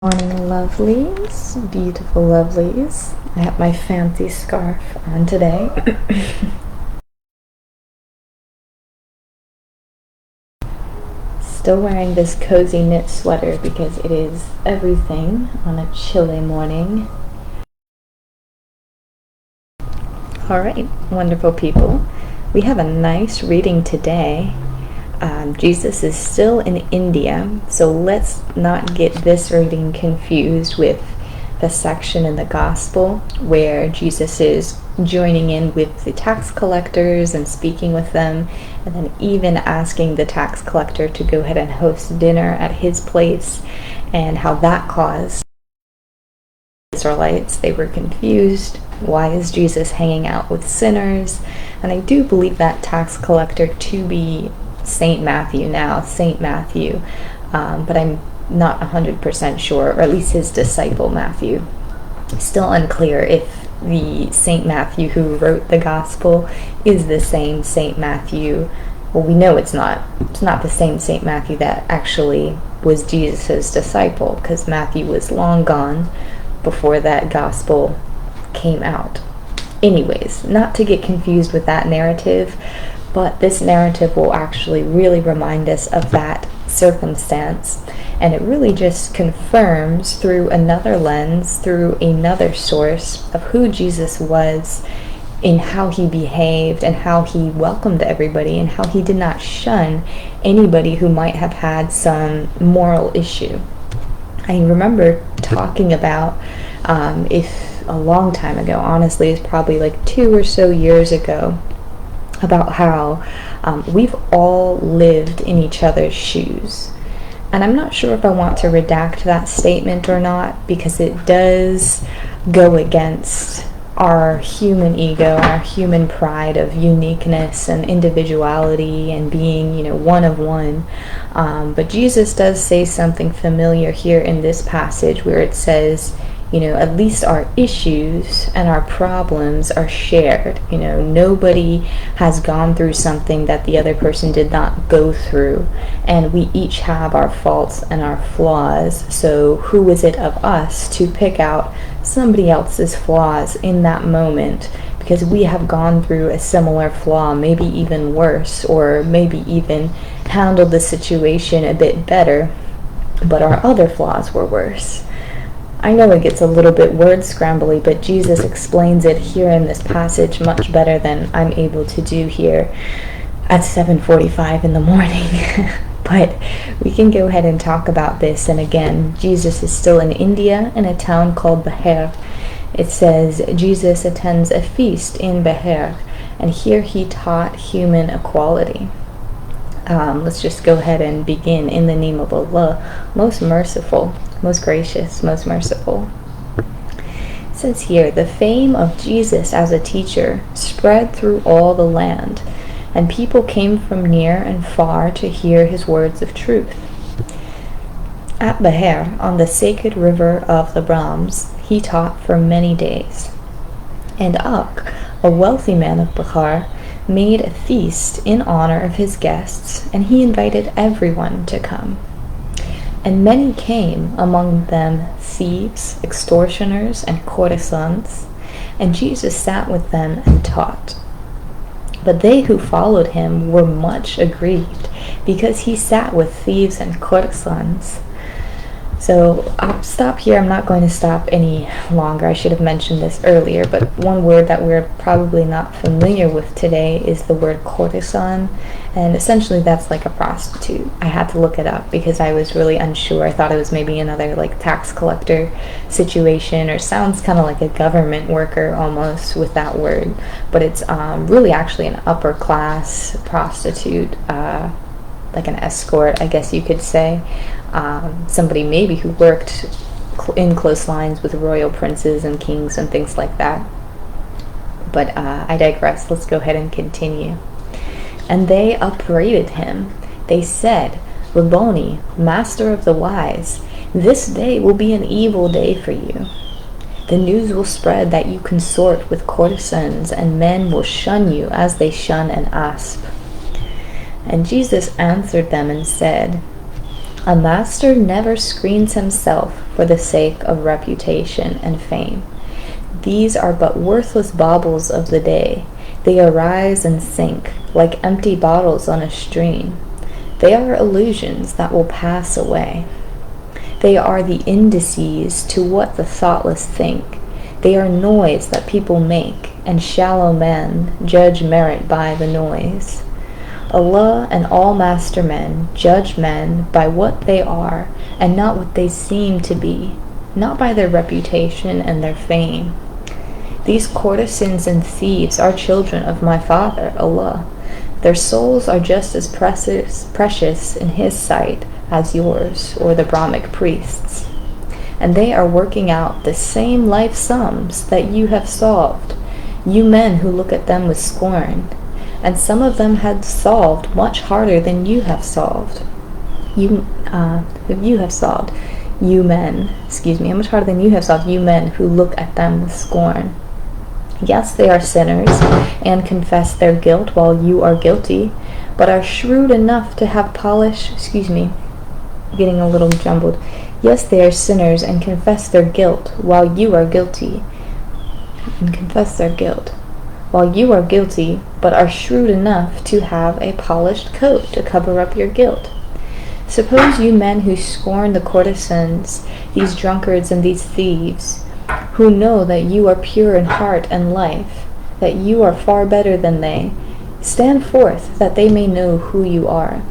Morning, lovelies, beautiful lovelies. I have my fancy scarf on today. Still wearing this cozy knit sweater because it is everything on a chilly morning. Alright, wonderful people. We have a nice reading today. Jesus is still in India, so let's not get this reading confused with the section in the Gospel where Jesus is joining in with the tax collectors and speaking with them, and then even asking the tax collector to go ahead and host dinner at his place, and how that caused Israelites. They were confused. Why is Jesus hanging out with sinners? And I do believe that tax collector to be Saint Matthew now, Saint Matthew, but I'm not 100% sure, or at least his disciple Matthew. Still unclear if the Saint Matthew who wrote the Gospel is the same Saint Matthew. Well, we know it's not the same Saint Matthew that actually was Jesus' disciple, because Matthew was long gone before that Gospel came out. Anyways, not to get confused with that narrative, but this narrative will actually really remind us of that circumstance, and it really just confirms through another lens, through another source of who Jesus was, in how he behaved and how he welcomed everybody and how he did not shun anybody who might have had some moral issue. I remember talking about, if a long time ago, honestly, it's probably like 2 or so years ago, about how we've all lived in each other's shoes. And I'm not sure if I want to redact that statement or not, because it does go against our human ego, our human pride of uniqueness and individuality and being, one of one. But Jesus does say something familiar here in this passage where it says, at least our issues and our problems are shared. Nobody has gone through something that the other person did not go through, and we each have our faults and our flaws. So who is it of us to pick out somebody else's flaws in that moment, because we have gone through a similar flaw, maybe even worse, or maybe even handled the situation a bit better, but our other flaws were worse. I know it gets a little bit word scrambly, but Jesus explains it here in this passage much better than I'm able to do here at 7:45 in the morning. But we can go ahead and talk about this. And again, Jesus is still in India in a town called Behar. It says Jesus attends a feast in Behar, and here he taught human equality. Let's just go ahead and begin. In the name of Allah, most merciful, most gracious, most merciful. It says here, the fame of Jesus as a teacher spread through all the land, and people came from near and far to hear his words of truth. At Behar, on the sacred river of the Brahms, he taught for many days. And Ak, a wealthy man of Behar, made a feast in honor of his guests, and he invited everyone to come. And many came, among them thieves, extortioners, and courtesans, and Jesus sat with them and taught. But they who followed him were much aggrieved, because he sat with thieves and courtesans. So I'll stop here. I'm not going to stop any longer. I should have mentioned this earlier, but one word that we're probably not familiar with today is the word courtesan, and essentially that's like a prostitute. I had to look it up because I was really unsure. I thought it was maybe another like tax collector situation, or sounds kind of like a government worker almost with that word, but it's really actually an upper class prostitute, like an escort, I guess you could say. Somebody maybe who worked in close lines with royal princes and kings and things like that. But I digress. Let's go ahead and continue. And they upbraided him. They said, Robboni, master of the wise, this day will be an evil day for you. The news will spread that you consort with courtesans, and men will shun you as they shun an asp. And Jesus answered them and said, A master never screens himself for the sake of reputation and fame. These are but worthless baubles of the day. They arise and sink like empty bottles on a stream. They are illusions that will pass away. They are the indices to what the thoughtless think. They are noise that people make, and shallow men judge merit by the noise. Allah and all master men judge men by what they are and not what they seem to be, not by their reputation and their fame. These courtesans and thieves are children of my Father, Allah. Their souls are just as precious in His sight as yours or the Brahmic priests. And they are working out the same life sums that you have solved, you men who look at them with scorn. And some of them had solved much harder than you have solved. You men, much harder than you have solved, you men who look at them with scorn. Yes, they are sinners and confess their guilt while you are guilty, but are shrewd enough to have getting a little jumbled. Yes, they are sinners and confess their guilt while you are guilty, but are shrewd enough to have a polished coat to cover up your guilt. Suppose you men who scorn the courtesans, these drunkards and these thieves, who know that you are pure in heart and life, that you are far better than they, stand forth that they may know who you are.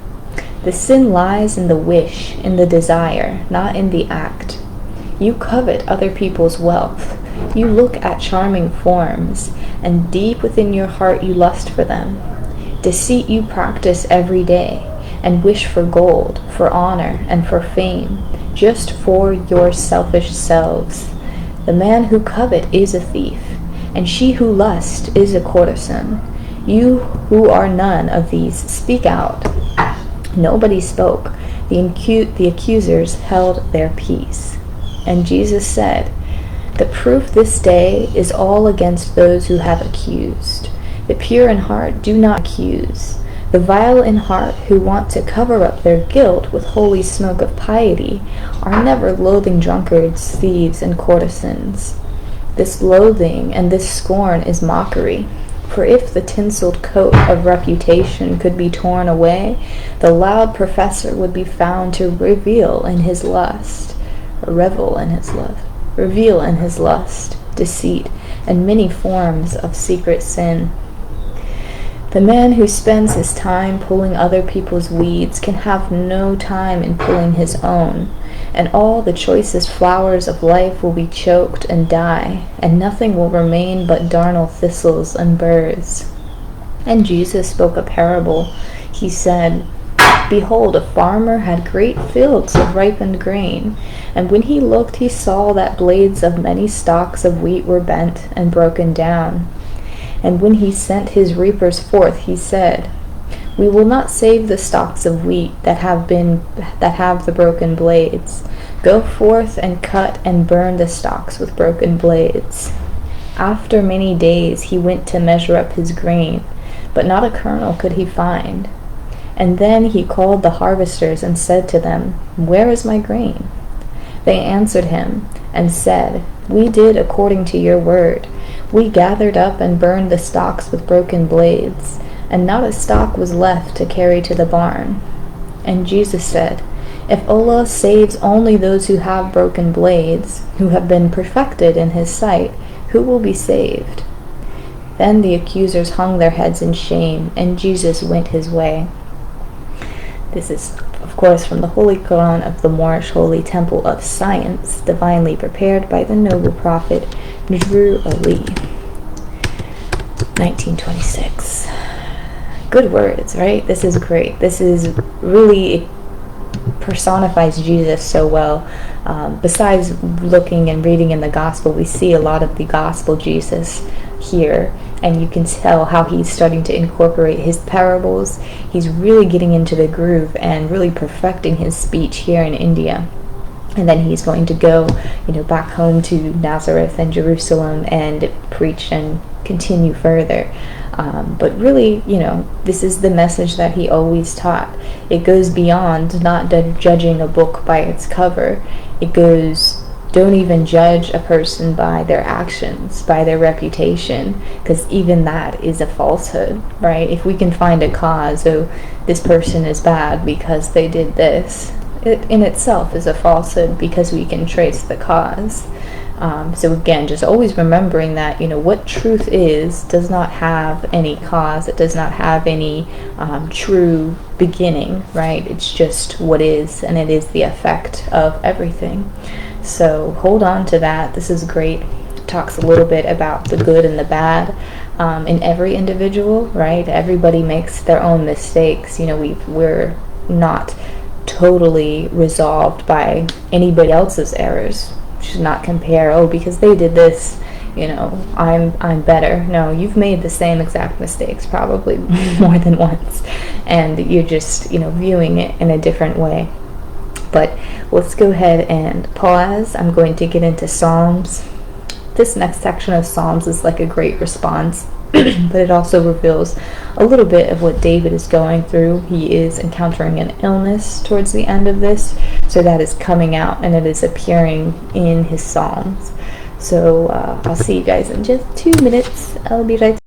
The sin lies in the wish, in the desire, not in the act. You covet other people's wealth. You look at charming forms, and deep within your heart you lust for them. Deceit you practice every day, and wish for gold, for honor, and for fame, just for your selfish selves. The man who covet is a thief, and she who lust is a courtesan. You who are none of these, speak out. Nobody spoke. The accusers held their peace. And Jesus said, the proof this day is all against those who have accused. The pure in heart do not accuse. The vile in heart who want to cover up their guilt with holy smoke of piety are never loathing drunkards, thieves, and courtesans. This loathing and this scorn is mockery. For if the tinseled coat of reputation could be torn away, the loud professor would be found to reveal in his lust, deceit, and many forms of secret sin. The man who spends his time pulling other people's weeds can have no time in pulling his own, and all the choicest flowers of life will be choked and die, and nothing will remain but darnel thistles and burrs. And Jesus spoke a parable. He said, behold, a farmer had great fields of ripened grain, and when he looked, he saw that blades of many stalks of wheat were bent and broken down. And when he sent his reapers forth, he said, we will not save the stalks of wheat that have the broken blades. Go forth and cut and burn the stalks with broken blades. After many days he went to measure up his grain, but not a kernel could he find. And then he called the harvesters and said to them, where is my grain? They answered him and said, we did according to your word. We gathered up and burned the stalks with broken blades, and not a stalk was left to carry to the barn. And Jesus said, if Allah saves only those who have broken blades, who have been perfected in His sight, who will be saved? Then the accusers hung their heads in shame, and Jesus went His way. This is, of course, from the Holy Koran of the Moorish Holy Temple of Science, divinely prepared by the noble prophet Najrul Ali, 1926. Good words, right? This is great. This is really personifies Jesus so well. Besides looking and reading in the gospel, we see a lot of the gospel Jesus here, and you can tell how he's starting to incorporate his parables. He's really getting into the groove and really perfecting his speech here in India. And then he's going to go, back home to Nazareth and Jerusalem and preach and continue further. But really, you know, this is the message that he always taught. It goes beyond not judging a book by its cover. It goes, don't even judge a person by their actions, by their reputation, because even that is a falsehood, right? If we can find a cause, oh, this person is bad because they did this, it in itself is a falsehood because we can trace the cause. So again, just always remembering that, you know, what truth is does not have any cause. It does not have any true beginning, right? It's just what is, and it is the effect of everything. So hold on to that. This is great. It talks a little bit about the good and the bad in every individual, right? Everybody makes their own mistakes. You know, we're not totally resolved by anybody else's errors. Should not compare, oh, because they did this, you know, I'm better. No, you've made the same exact mistakes probably more than once, and you're just, you know, viewing it in a different way. But let's go ahead and pause. I'm going to get into Psalms. This next section of Psalms is like a great response, but it also reveals a little bit of what David is going through. He is encountering an illness towards the end of this, so that is coming out and it is appearing in his Psalms. So I'll see you guys in just 2 minutes. I'll be right